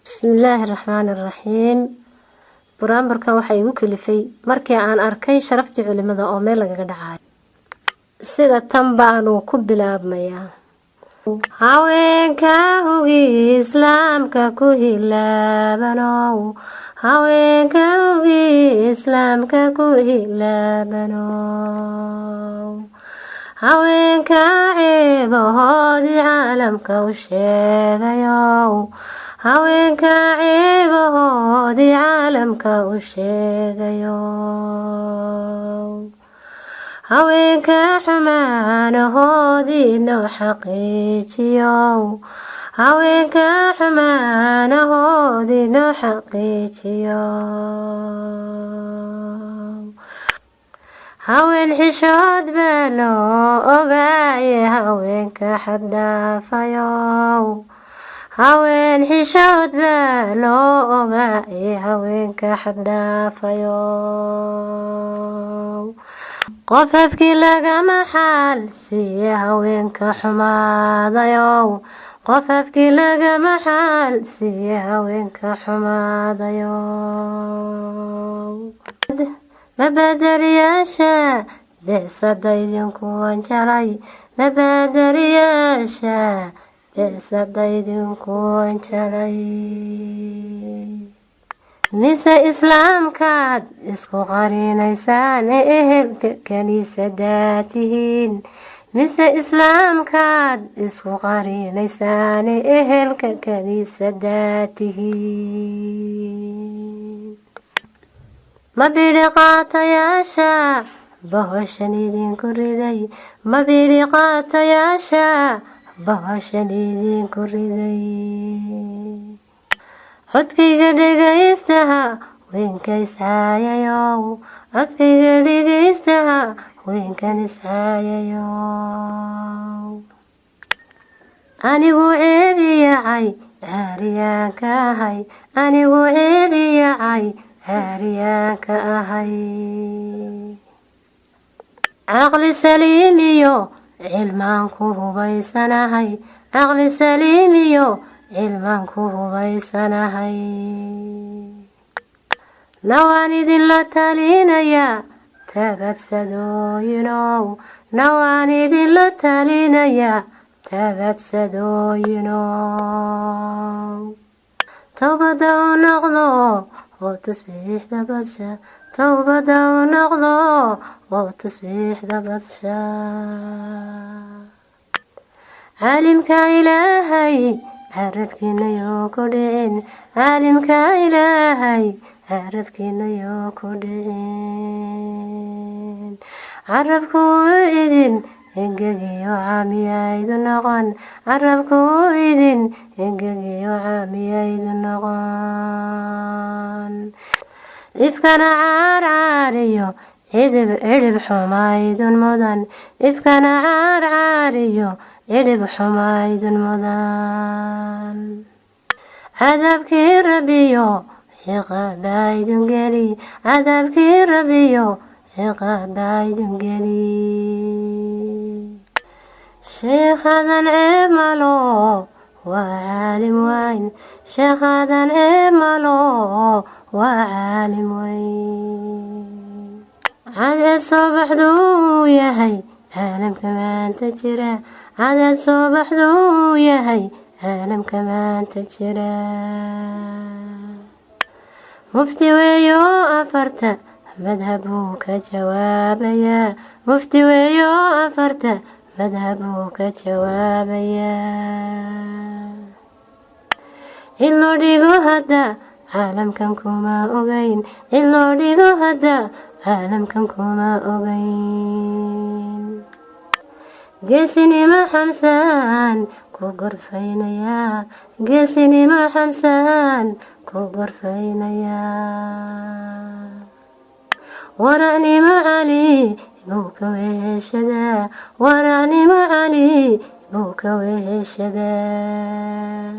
Bismillaahi Raxmaani Raxiim. Buraanbarka waxaa igu kalifay markii aan arkay sharaftii culimada oo meel lagaga dhacay. Sida tan baanu ku bilaabmayaa. Haweenka hugi islaamka ku hilaabanow, haweenka hugi islaamka ku hilaabanow, haweenka ceebahoodii caalamka u sheegayow, haweenka ceebahoodii caalamka u sheegayow, haweenka xumaanahoodii noo xaqiijiyow, haweenka xumaanahoodii noo xaqiijiyow, haween xishood baa loo ogaaye haweenka xad dhaafayow, haween xishood baa loo ogaaye haweenka xad dhaafayow, qof afkii lagama xaal siiye haweenka xumaadayow, qof afkii lagama xaal siiye haweenka xumaadayow, mabadariyaasha beesada idinku wanjalay, mabadariyaasha beesada idinku wanjalay, mise islaamkaad isku qarinaysaan ehelka kaniisadaa tihiin, mise islaamkaad isku qarinaysaan ehelka kaniisadaa tihiin, ma bidhi qaatayaasha bahoshan idinku riday, ma bidhi qaatayaasha bahoshan idinku riday, codkayga dhegaystaha weynka iscaayayow, codkayga dhegaystaha weynkan iscaayayow, anigu ceebiyacay caariyaanka ahay, anigu ceebiyacay caariyaanka ahay, caqli saliimiyo cilmaan ku hubaysanahay, caqli saliimiyo cilmaan ku hubaysanahay, nawaan idinla talinayaa taabadsadooyinow, nawaan idinla talinayaa taabadsadooyinow, towbada u noqdo oo tasbiixda badsha, towbada u noqdo oo tasbiixda badsha, caalimka ilaahay carabkiina yoo ku dhicin, caalimka ilaahay carabkiina yoo ku dhicin, carabku idin engegiyo caamiyaydu noqon, carabku idin engegiyo caamiyaydu noqon, ifkana caarcaariyo cidhib xumaydun mudan, ifkana caarcaariyo cidhib xumaydun mudan, cadaabkii rabbiyo ciqaabaydun geli, cadaabkii rabbiyo ciqaabaydun geli, sheekhadan ceeb malo waa caalim weyn, sheekhadan ceeb malo waa caalim weyn, cadeed soo baxduu yahay caalamka maanta jira, cadeed soo baxduu yahay caalamka maanta jira, mufti weeyo afarta madhab buu ka jawaabayaa, mufti weeyo afarta madhab buu ka jawaabayaa, in loo dhigo hadda caalamkan kuma ogeyn, in loo dhigo hadda caalamkan kuma ogeyn, geesinimo xamsaan ku gorfaynayaa, geesinimo xamsaan ku gorfaynayaa, waracnimo cali buu ka weheshadaa, waracnimo cali buu ka weheshadaa,